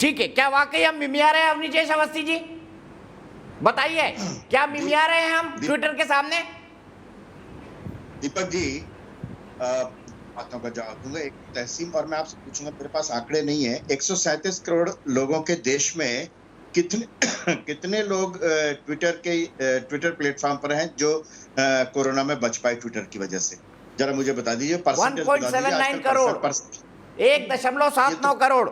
ठीक है, क्या वाकई हम मिमिया रहे हैं अवनीश अवस्थी जी? बताइए, क्या मिमिया रहे हैं हम ट्विटर के सामने? दीपक जी, बातों का जवाब दूंगा। एक तहसीन, और मैं आपसे पूछूंगा, मेरे पास आंकड़े नहीं है, 137 करोड़ लोगों के देश में कितने कितने लोग ट्विटर प्लेटफॉर्म पर हैं जो कोरोना में बच पाए ट्विटर की वजह से? जरा मुझे बता दीजिए, परसेंटेज बता दीजिए। 1.79 करोड़, 1.79 करोड़।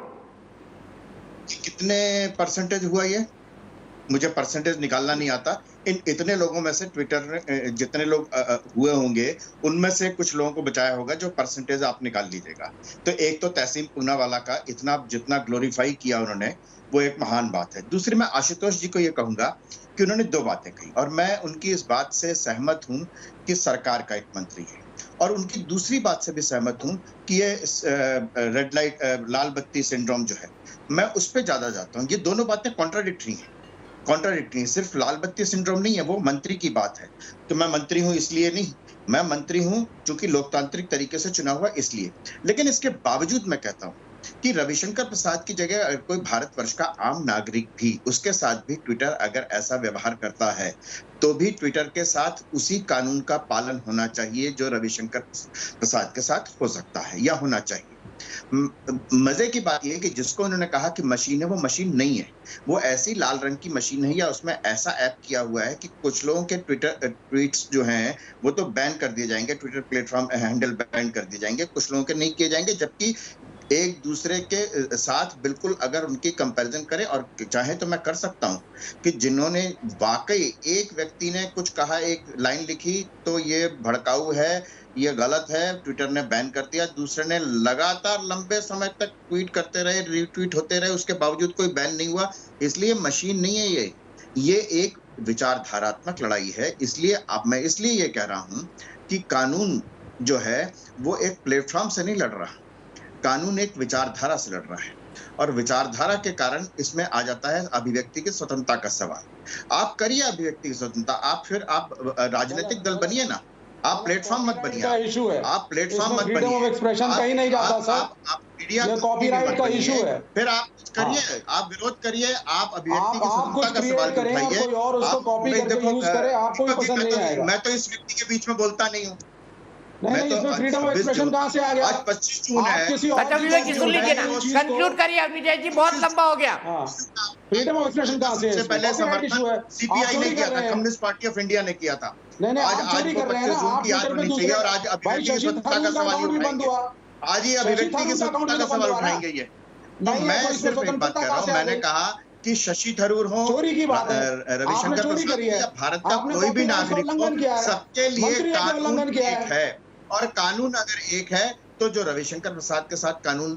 कितने परसेंटेज हुआ ये? मुझे परसेंटेज निकालना नहीं आता। इन इतने लोगों में से ट्विटर ने जितने लोग हुए होंगे, उनमें से कुछ लोगों को बचाया होगा, जो परसेंटेज आप निकाल लीजिएगा। तो एक तो तहसीन पूनावाला का इतना जितना ग्लोरीफाई किया उन्होंने, वो एक महान बात है। दूसरी, मैं आशुतोष जी को ये कहूंगा कि उन्होंने 2 बातें कही और मैं उनकी इस बात से सहमत हूं कि सरकार का एक मंत्री है, और उनकी दूसरी बात से भी सहमत हूं कि ये रेड लाइट लाल बत्ती सिंड्रोम जो है, मैं उस पर ज्यादा जाता हूं। ये दोनों बातें कॉन्ट्राडिक्टरी हैं, सिर्फ लाल बत्ती सिंड्रोम नहीं है, वो मंत्री की बात है। तो मैं मंत्री हूं इसलिए नहीं, मैं मंत्री हूं चूंकि लोकतांत्रिक तरीके से चुना हुआ इसलिए। लेकिन इसके बावजूद मैं कहता हूं कि रविशंकर प्रसाद की जगह अगर कोई भारतवर्ष का आम नागरिक भी, उसके साथ भी ट्विटर अगर ऐसा व्यवहार करता है, तो भी ट्विटर के साथ उसी कानून का पालन होना चाहिए जो रविशंकर प्रसाद के साथ हो सकता है या होना चाहिए। मजे की बात यह है कि जिसको उन्होंने कहा कि मशीन है, वो मशीन नहीं है, वो ऐसी लाल रंग की मशीन है, या उसमें ऐसा ऐप किया हुआ है कि कुछ लोगों के ट्वीट्स जो हैं वो तो बैन कर दिए जाएंगे, ट्विटर प्लेटफॉर्म हैंडल बैन कर दिए जाएंगे, कुछ लोगों के नहीं किए जाएंगे। जबकि एक दूसरे के साथ बिल्कुल अगर उनकी कंपैरिजन करें, और चाहे तो मैं कर सकता हूं कि जिन्होंने वाकई, एक व्यक्ति ने कुछ कहा, एक लाइन लिखी तो ये भड़काऊ है, ये गलत है, ट्विटर ने बैन कर दिया, दूसरे ने लगातार लंबे समय तक ट्वीट करते रहे, रीट्वीट होते रहे, उसके बावजूद कोई बैन नहीं हुआ। इसलिए मशीन नहीं है ये एक विचारधारात्मक लड़ाई है। इसलिए अब मैं इसलिए ये कह रहा हूं कि कानून जो है वो एक प्लेटफॉर्म से नहीं लड़ रहा, कानून एक विचारधारा से लड़ रहा है, और विचारधारा के कारण इसमें आ जाता है अभिव्यक्ति की स्वतंत्रता का सवाल। आप करिए अभिव्यक्ति की स्वतंत्रता, आप फिर आप राजनीतिक दल बनिए ना, आप प्लेटफॉर्म मत बनिए, आप प्लेटफॉर्म मत बनिए, ऑफ एक्सप्रेशन कहीं नहीं जाता सर, आप मीडिया ये कॉपीराइट का इशू है। फिर आप कुछ करिए, आप विरोध करिए, आप अभिव्यक्ति की स्वतंत्रता का सवाल उठाइए, कोई और उसको कॉपी करके यूज करे, आपको भी पसंद नहीं आएगा। मैं तो इस व्यक्ति के बीच में बोलता नहीं हूँ। नहीं, इसमें फ्रीडम ऑफ एक्सप्रेशन कहाँ से आ गया? आज 25 जून है। अच्छा विवेक जी, सुन लीजिए ना, कंक्लूड करिए अवनीश जी, बहुत लंबा हो गया। फ्रीडम ऑफ एक्सप्रेशन कहाँ से? सबसे पहले समर्थन सीपीआई ने किया था, कम्युनिस्ट पार्टी ऑफ इंडिया ने किया था। आज 25 जून की याद होनी चाहिए, और आज अभिव्यक्ति की स्वतंत्रता का सवाल उठाएंगे, आज ही अभिव्यक्ति की स्वतंत्रता का सवाल उठाएंगे ये। तो मैं सिर्फ एक बात कह रहा हूँ, मैंने कहा कि शशि थरूर हो, रविशंकर प्रसाद या भारत का कोई भी नागरिक हो, सबके लिए कानून एक है, और कानून अगर एक है तो जो रविशंकर प्रसाद के साथ कानून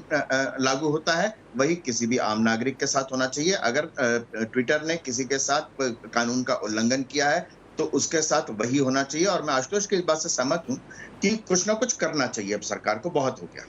लागू होता है वही किसी भी आम नागरिक के साथ होना चाहिए। अगर ट्विटर ने किसी के साथ कानून का उल्लंघन किया है तो उसके साथ वही होना चाहिए, और मैं आशुतोष की इस बात से सहमत हूं कि कुछ ना कुछ करना चाहिए अब सरकार को, बहुत हो गया।